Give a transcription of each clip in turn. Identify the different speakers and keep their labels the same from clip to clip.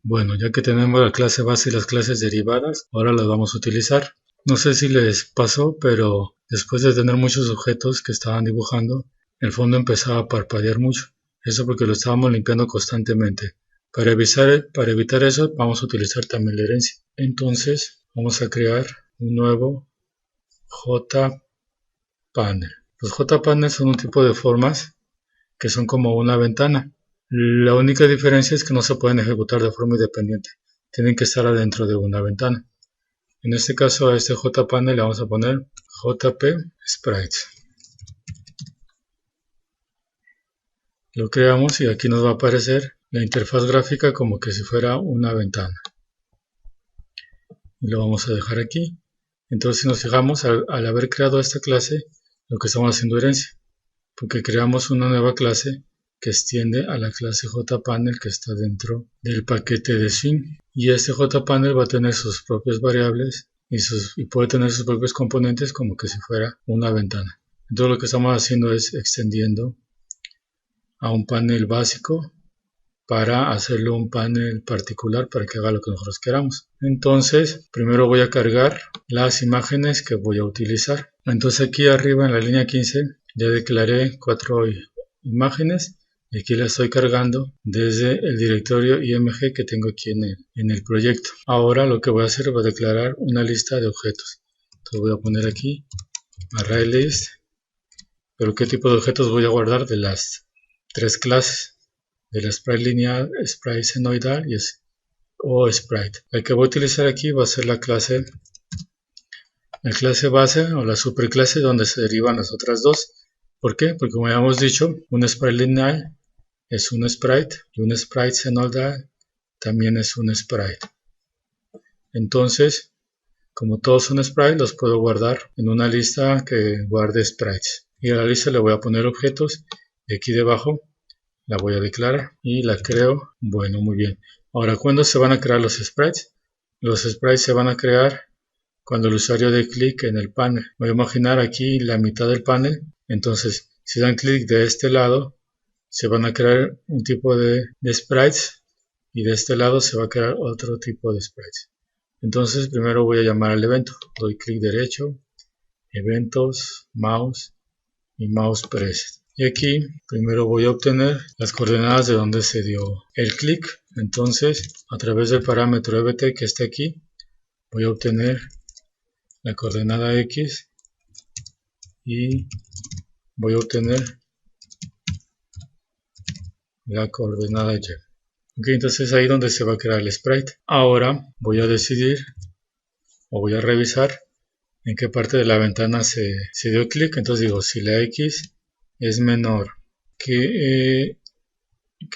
Speaker 1: Bueno, ya que tenemos la clase base y las clases derivadas, ahora las vamos a utilizar. No sé si les pasó, pero después de tener muchos objetos que estaban dibujando, el fondo empezaba a parpadear mucho. Eso porque lo estábamos limpiando constantemente. Para evitar eso, vamos a utilizar también la herencia. Entonces, vamos a crear un nuevo JPanel. Los JPanels son un tipo de formas que son como una ventana. La única diferencia es que no se pueden ejecutar de forma independiente. Tienen que estar adentro de una ventana. En este caso a este JPanel le vamos a poner JP Sprites. Lo creamos y aquí nos va a aparecer la interfaz gráfica como que si fuera una ventana. Y lo vamos a dejar aquí. Entonces si nos fijamos, al haber creado esta clase, lo que estamos haciendo es herencia. Porque creamos una nueva clase que extiende a la clase JPanel que está dentro del paquete de Swing. Y este JPanel va a tener sus propias variables y puede tener sus propios componentes como que si fuera una ventana. Entonces lo que estamos haciendo es extendiendo a un panel básico para hacerlo un panel particular para que haga lo que nosotros queramos. Entonces, primero voy a cargar las imágenes que voy a utilizar. Entonces aquí arriba en la línea 15 ya declaré 4 imágenes y aquí las estoy cargando desde el directorio img que tengo aquí en el proyecto. Ahora lo que voy a hacer es declarar una lista de objetos. Entonces voy a poner aquí ArrayList, pero qué tipo de objetos voy a guardar de las 3 clases, de la sprite lineal, sprite senoidal o sprite. La que voy a utilizar aquí va a ser la clase base o la superclase donde se derivan las otras dos. ¿Por qué? Porque como habíamos dicho, un sprite lineal es un sprite y un sprite senoidal también es un sprite. Entonces, como todos son sprites, los puedo guardar en una lista que guarde sprites. Y a la lista le voy a poner objetos y aquí debajo la voy a declarar y la creo. Bueno, muy bien. Ahora, ¿cuándo se van a crear los sprites? Los sprites se van a crear cuando el usuario dé clic en el panel. Voy a imaginar aquí la mitad del panel. Entonces, si dan clic de este lado, se van a crear un tipo de sprites y de este lado se va a crear otro tipo de sprites. Entonces, primero voy a llamar al evento. Doy clic derecho, eventos, mouse y mouse preset. Y aquí primero voy a obtener las coordenadas de donde se dio el clic. Entonces, a través del parámetro EBT que está aquí, voy a obtener la coordenada X y voy a obtener la coordenada Y. Ok, entonces ahí es donde se va a crear el sprite. Ahora voy a decidir o voy a revisar en qué parte de la ventana se dio clic. Entonces digo, si la X es menor que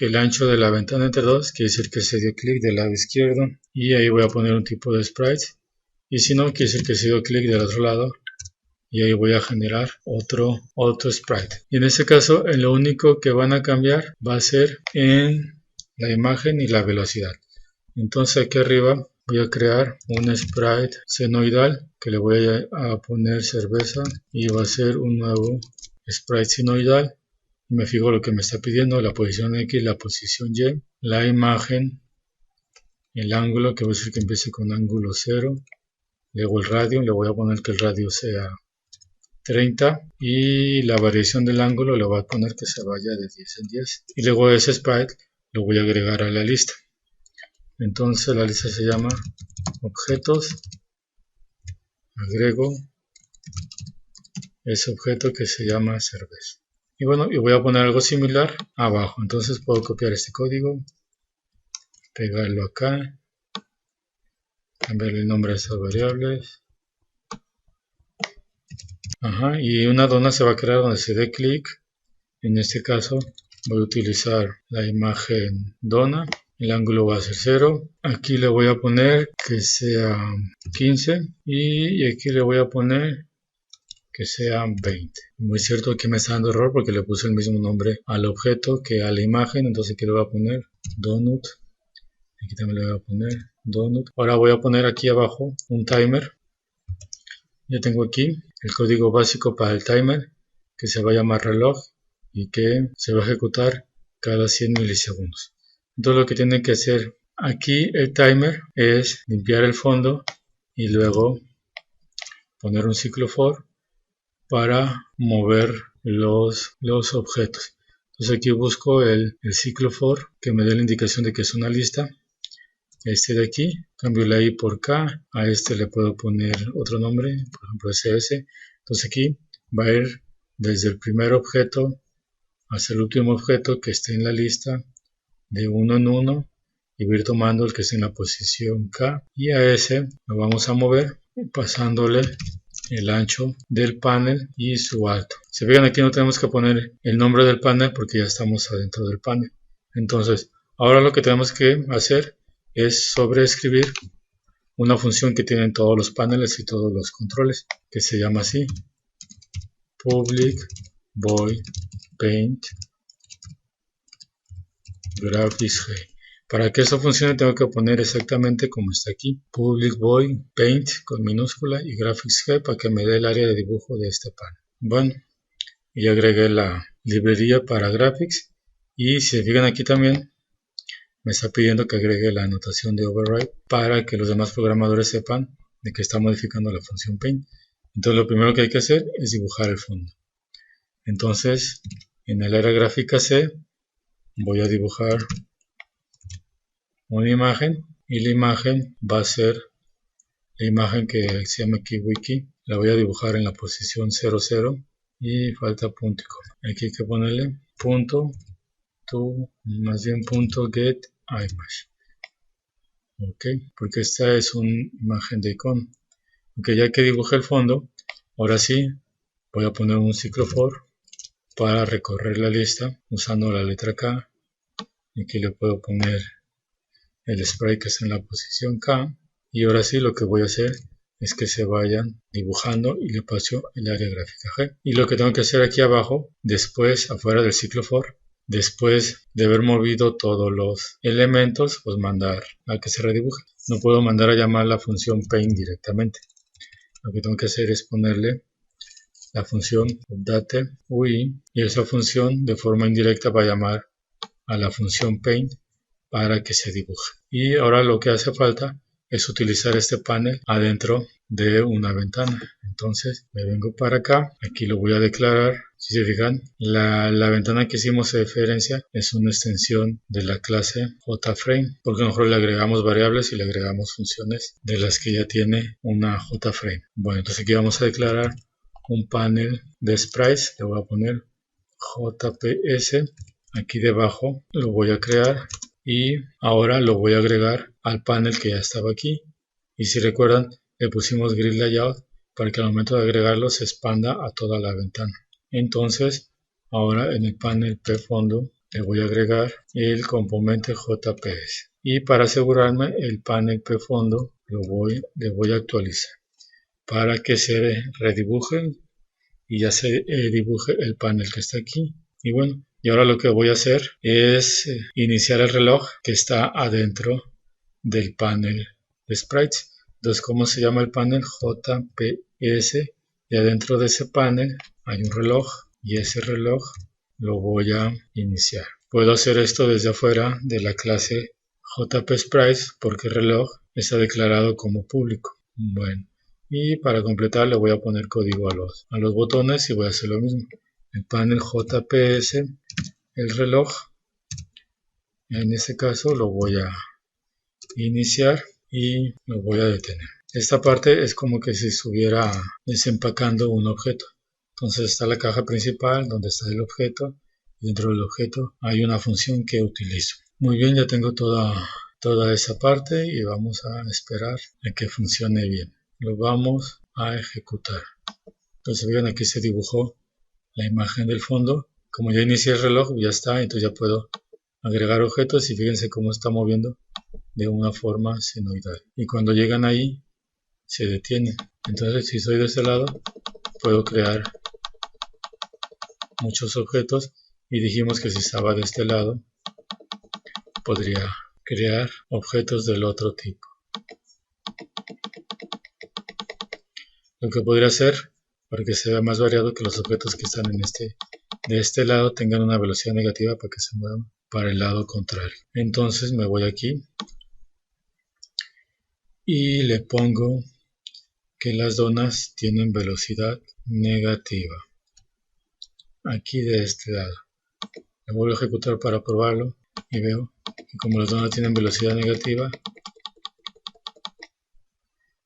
Speaker 1: el ancho de la ventana entre 2, quiere decir que se dio clic del lado izquierdo y ahí voy a poner un tipo de sprite, y si no, quiere decir que se dio clic del otro lado y ahí voy a generar otro sprite. Y en este caso, en lo único que van a cambiar va a ser en la imagen y la velocidad. Entonces aquí arriba voy a crear un sprite senoidal que le voy a poner cerveza y va a ser un nuevo sprite senoidal. Me fijo lo que me está pidiendo, la posición X, la posición Y, la imagen, el ángulo, que voy a decir que empiece con ángulo 0, luego el radio, le voy a poner que el radio sea 30 y la variación del ángulo le voy a poner que se vaya de 10 en 10 y luego ese sprite lo voy a agregar a la lista. Entonces la lista se llama objetos, agrego ese objeto que se llama cerveza. Y bueno, y voy a poner algo similar abajo. Entonces puedo copiar este código, pegarlo acá, cambiarle el nombre a estas variables. Y una dona se va a crear donde se dé clic. En este caso voy a utilizar la imagen dona. El ángulo va a ser 0. Aquí le voy a poner que sea 15 y aquí le voy a poner que sea 20. Muy cierto, aquí me está dando error porque le puse el mismo nombre al objeto que a la imagen. Entonces aquí le voy a poner donut. Aquí también le voy a poner donut. Ahora voy a poner aquí abajo un timer. Ya tengo aquí el código básico para el timer que se va a llamar reloj y que se va a ejecutar cada 100 milisegundos. Entonces lo que tienen que hacer Aquí el timer es limpiar el fondo y luego poner un ciclo for para mover los objetos. Entonces aquí busco el ciclo for que me dé la indicación de que es una lista. Este de aquí, cambio la I por K, a este le puedo poner otro nombre, por ejemplo SS. Entonces aquí va a ir desde el primer objeto hasta el último objeto que esté en la lista de uno en uno y voy a ir tomando el que esté en la posición K, y a ese lo vamos a mover pasándole el ancho del panel y su alto. Se fijan, aquí no tenemos que poner el nombre del panel porque ya estamos adentro del panel. Entonces ahora lo que tenemos que hacer es sobreescribir una función que tienen todos los paneles y todos los controles, que se llama así: public void paint graphics G. Para que eso funcione tengo que poner exactamente como está aquí: public void paint con minúscula y graphics G, para que me dé el área de dibujo de este panel. Bueno, y agregué la librería para graphics, y si se fijan aquí también me está pidiendo que agregue la anotación de override para que los demás programadores sepan de que está modificando la función paint. Entonces lo primero que hay que hacer es dibujar el fondo. Entonces en el área gráfica C voy a dibujar una imagen, y la imagen va a ser la imagen que se llama aquí wiki. La voy a dibujar en la posición 00 y falta punto y coma. Aquí hay que ponerle punto to, más bien punto get image. Ok, porque esta es una imagen de icono. Ok, ya que dibujé el fondo, ahora sí voy a poner un ciclo for para recorrer la lista usando la letra K. Y aquí le puedo poner el sprite que está en la posición K, y ahora sí lo que voy a hacer es que se vayan dibujando y le paso el área gráfica G. Y lo que tengo que hacer aquí abajo, después afuera del ciclo for, después de haber movido todos los elementos, pues mandar a que se redibuje. No puedo mandar a llamar la función paint directamente. Lo que tengo que hacer es ponerle la función update UI, y esa función de forma indirecta va a llamar a la función paint para que se dibuje. Y ahora lo que hace falta es utilizar este panel adentro de una ventana. Entonces me vengo para acá, aquí lo voy a declarar. Si se fijan, la ventana que hicimos de referencia es una extensión de la clase JFrame, porque nosotros le agregamos variables y le agregamos funciones de las que ya tiene una JFrame. Bueno, entonces aquí vamos a declarar un panel de sprites. Le voy a poner JPS. Aquí debajo lo voy a crear y ahora lo voy a agregar al panel que ya estaba aquí. Y si recuerdan, le pusimos grid layout para que al momento de agregarlo se expanda a toda la ventana. Entonces ahora en el panel pfondo le voy a agregar el componente JPS, y para asegurarme el panel pfondo le voy a actualizar para que se redibuje y ya se dibuje el panel que está aquí. Y bueno, y ahora lo que voy a hacer es iniciar el reloj que está adentro del panel de sprites. Entonces, ¿cómo se llama el panel? JPS, y adentro de ese panel hay un reloj, y ese reloj lo voy a iniciar. Puedo hacer esto desde afuera de la clase JPSprites porque el reloj está declarado como público. Bueno, y para completar le voy a poner código a los botones, y voy a hacer lo mismo. El panel JPS, el reloj, en este caso lo voy a iniciar y lo voy a detener. Esta parte es como que si estuviera desempacando un objeto. Entonces está la caja principal donde está el objeto, y dentro del objeto hay una función que utilizo. Muy bien, ya tengo toda esa parte, y vamos a esperar a que funcione bien. Lo vamos a ejecutar. Entonces vean, aquí se dibujó la imagen del fondo. Como ya inicié el reloj, ya está, entonces ya puedo agregar objetos, y fíjense cómo está moviendo de una forma senoidal. Y cuando llegan ahí, se detiene. Entonces, si soy de este lado, puedo crear muchos objetos, y dijimos que si estaba de este lado, podría crear objetos del otro tipo. Lo que podría hacer, para que se vea más variado, que los objetos que están de este lado tengan una velocidad negativa para que se muevan para el lado contrario. Entonces me voy aquí y le pongo que las donas tienen velocidad negativa aquí de este lado. Lo vuelvo a ejecutar para probarlo y veo que como las donas tienen velocidad negativa,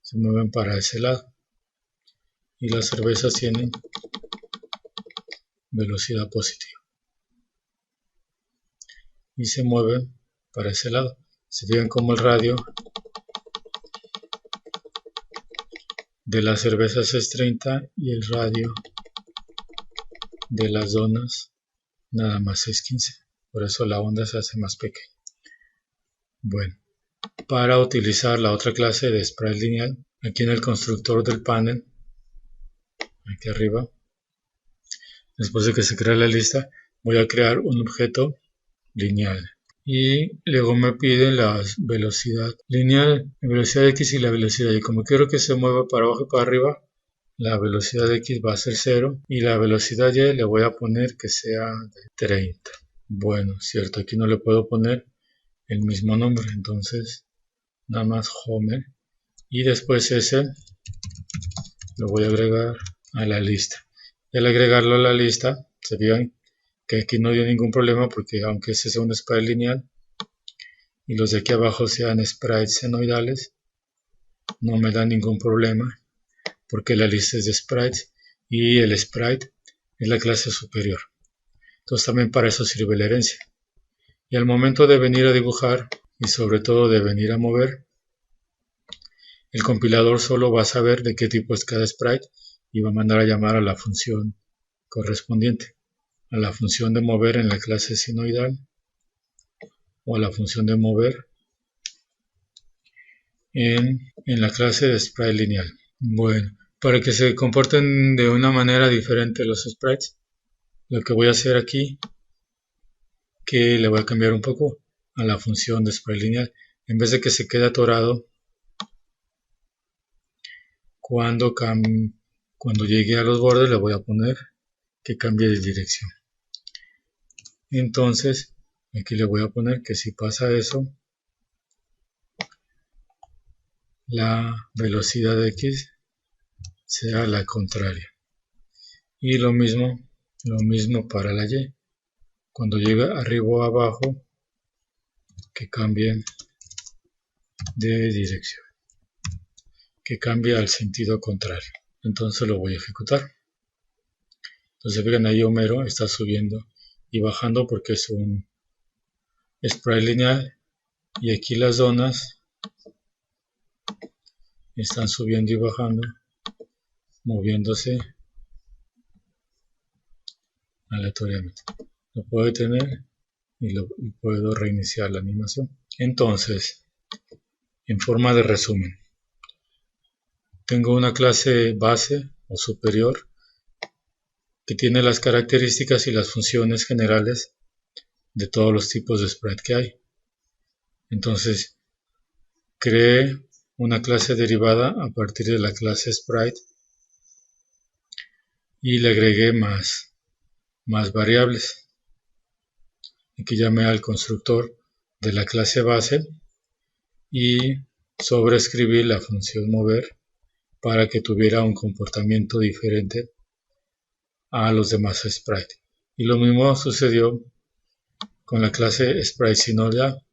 Speaker 1: se mueven para ese lado y las cervezas tienen velocidad positiva y se mueven para ese lado. Se fijan como el radio de las cervezas es 30 y el radio de las donas nada más es 15. Por eso la onda se hace más pequeña. Bueno, para utilizar la otra clase de sprite lineal, aquí en el constructor del panel, aquí arriba, después de que se crea la lista, voy a crear un objeto lineal. Y luego me pide la velocidad lineal, la velocidad X y la velocidad Y. Como quiero que se mueva para abajo y para arriba, la velocidad X va a ser 0 y la velocidad Y le voy a poner que sea de 30. Bueno, cierto, aquí no le puedo poner el mismo nombre, entonces nada más Homer y después ese lo voy a agregar a la lista. Y al agregarlo a la lista, se fijan que aquí no dio ningún problema porque aunque ese sea un sprite lineal y los de aquí abajo sean sprites senoidales, no me da ningún problema porque la lista es de sprites y el sprite es la clase superior. Entonces también para eso sirve la herencia. Y al momento de venir a dibujar y sobre todo de venir a mover, el compilador solo va a saber de qué tipo es cada sprite y va a mandar a llamar a la función correspondiente, a la función de mover en la clase sinoidal o a la función de mover en la clase de sprite lineal. Bueno, para que se comporten de una manera diferente los sprites, lo que voy a hacer aquí, que le voy a cambiar un poco a la función de sprite lineal, en vez de que se quede atorado cuando llegue a los bordes, le voy a poner que cambie de dirección. Entonces, aquí le voy a poner que si pasa eso, la velocidad X sea la contraria. Y lo mismo para la Y. Cuando llegue arriba o abajo, que cambie de dirección, que cambie al sentido contrario. Entonces lo voy a ejecutar. Entonces vean ahí Homero está subiendo y bajando porque es un sprite lineal y aquí las donas están subiendo y bajando, moviéndose aleatoriamente. Lo puedo detener y puedo reiniciar la animación. Entonces, en forma de resumen, tengo una clase base o superior que tiene las características y las funciones generales de todos los tipos de sprite que hay. Entonces, creé una clase derivada a partir de la clase sprite y le agregué más variables. Aquí llamé al constructor de la clase base y sobreescribí la función mover para que tuviera un comportamiento diferente a los demás sprites. Y lo mismo sucedió con la clase sprite sinoidal.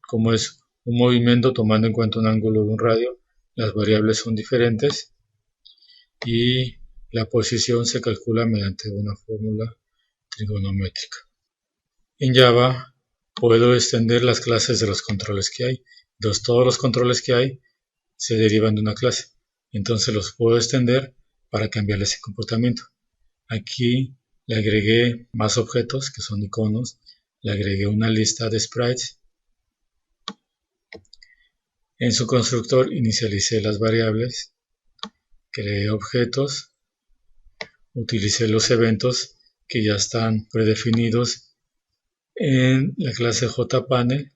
Speaker 1: Como es un movimiento tomando en cuenta un ángulo de un radio, las variables son diferentes y la posición se calcula mediante una fórmula trigonométrica. En Java puedo extender las clases de los controles que hay. Entonces todos los controles que hay se derivan de una clase. Entonces los puedo extender para cambiarle ese comportamiento. Aquí le agregué más objetos que son iconos. Le agregué una lista de sprites. En su constructor inicialicé las variables. Creé objetos. Utilicé los eventos que ya están predefinidos en la clase JPanel.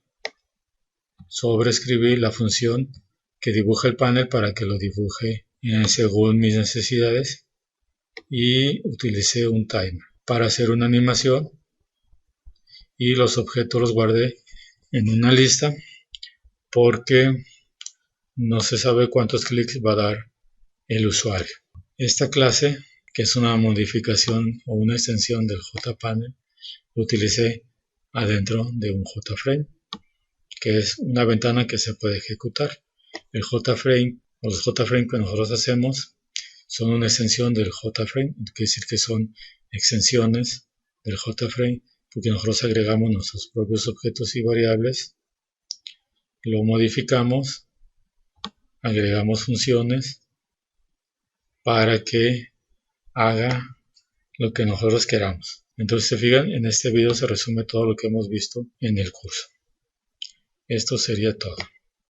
Speaker 1: Sobreescribí la función que dibuja el panel para que lo dibuje según mis necesidades y utilicé un timer para hacer una animación y los objetos los guardé en una lista porque no se sabe cuántos clics va a dar el usuario. Esta clase, que es una modificación o una extensión del JPanel, lo utilicé adentro de un JFrame, que es una ventana que se puede ejecutar. El JFrame o los JFrame que nosotros hacemos son una extensión del JFrame, quiere decir que son extensiones del JFrame, porque nosotros agregamos nuestros propios objetos y variables, lo modificamos, agregamos funciones para que haga lo que nosotros queramos. Entonces, se fijan, en este video se resume todo lo que hemos visto en el curso. Esto sería todo.